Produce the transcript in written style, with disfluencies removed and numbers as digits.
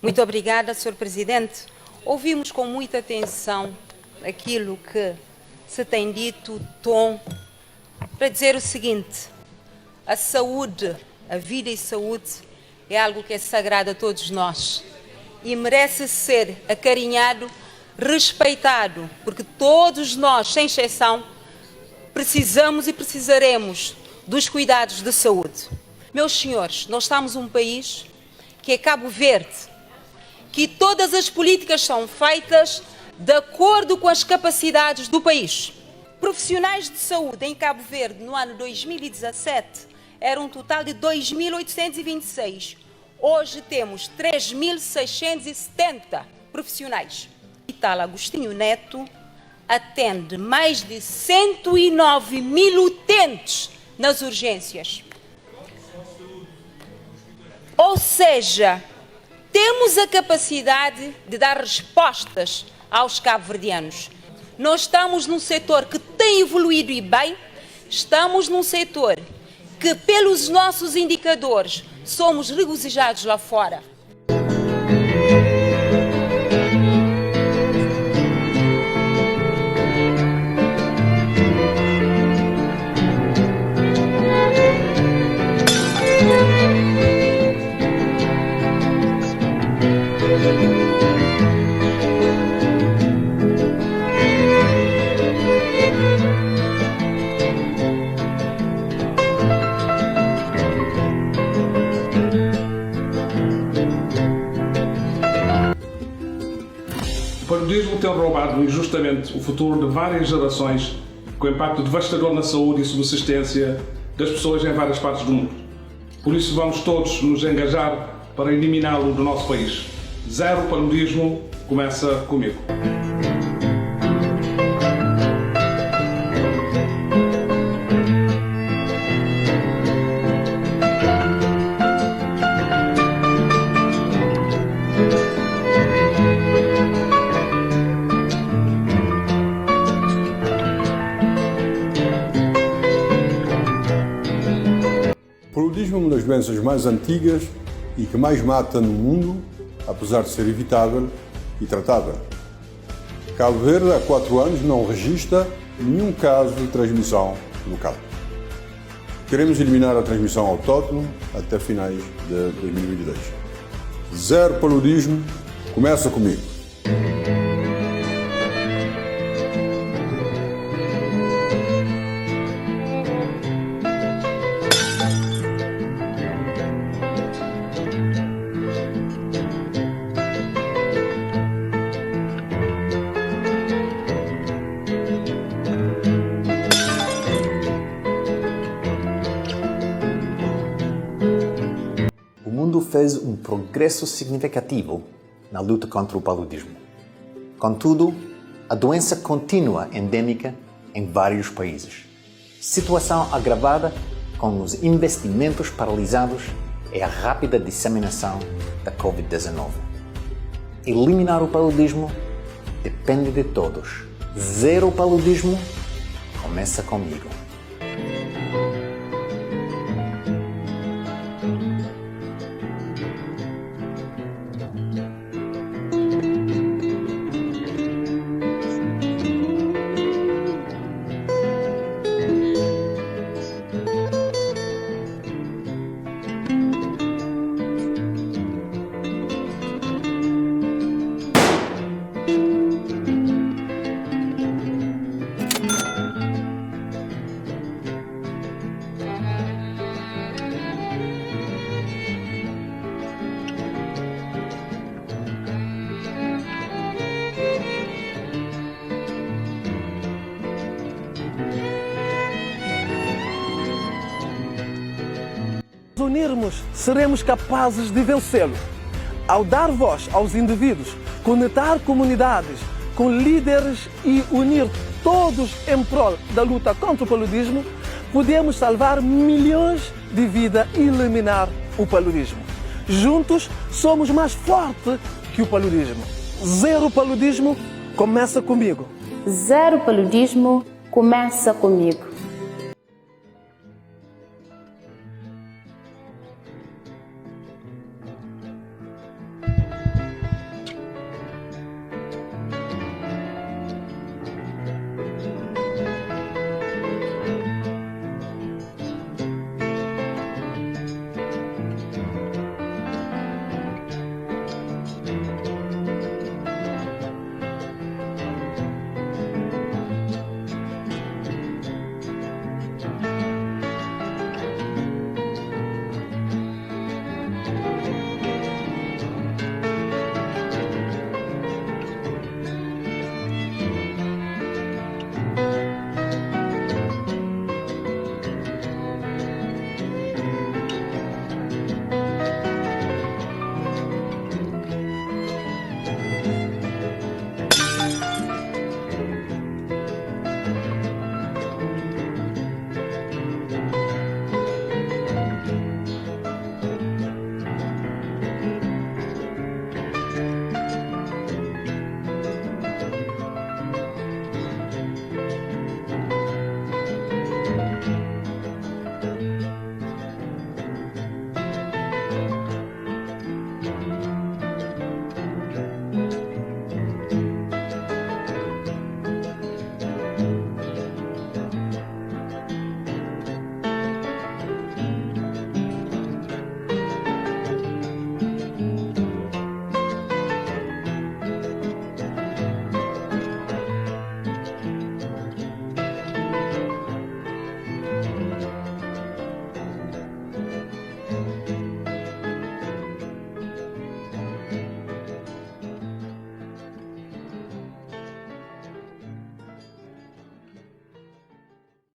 Muito obrigada, Sr. Presidente. Ouvimos com muita atenção aquilo que se tem dito, Tom, para dizer o seguinte: a saúde, a vida e saúde é algo que é sagrado a todos nós e merece ser acarinhado, respeitado, porque todos nós, sem exceção, precisamos e precisaremos dos cuidados de saúde. Meus senhores, nós estamos um país que é Cabo Verde, que todas as políticas são feitas de acordo com as capacidades do país. Profissionais de saúde em Cabo Verde no ano 2017 eram um total de 2.826. Hoje temos 3.670 profissionais. O Hospital Agostinho Neto atende mais de 109 mil utentes nas urgências. Ou seja, temos a capacidade de dar respostas aos cabo-verdianos. Nós estamos num setor que tem evoluído e bem, estamos num setor que, pelos nossos indicadores, somos regozijados lá fora. O paludismo tem roubado injustamente o futuro de várias gerações, com impacto devastador na saúde e subsistência das pessoas em várias partes do mundo. Por isso vamos todos nos engajar para eliminá-lo do nosso país. Zero paludismo começa comigo. O paludismo é uma das doenças mais antigas e que mais mata no mundo, apesar de ser evitável e tratável. Cabo Verde, há 4 anos, não registra nenhum caso de transmissão local. Queremos eliminar a transmissão autóctone até finais de 2022. Zero paludismo, começa comigo. O mundo fez um progresso significativo na luta contra o paludismo. Contudo, a doença continua endêmica em vários países. Situação agravada com os investimentos paralisados e a rápida disseminação da Covid-19. Eliminar o paludismo depende de todos. Zero paludismo começa comigo. Unirmos, seremos capazes de vencê-lo. Ao dar voz aos indivíduos, conectar comunidades com líderes e unir todos em prol da luta contra o paludismo, podemos salvar milhões de vidas e eliminar o paludismo. Juntos, somos mais fortes que o paludismo. Zero paludismo começa comigo. Zero paludismo começa comigo.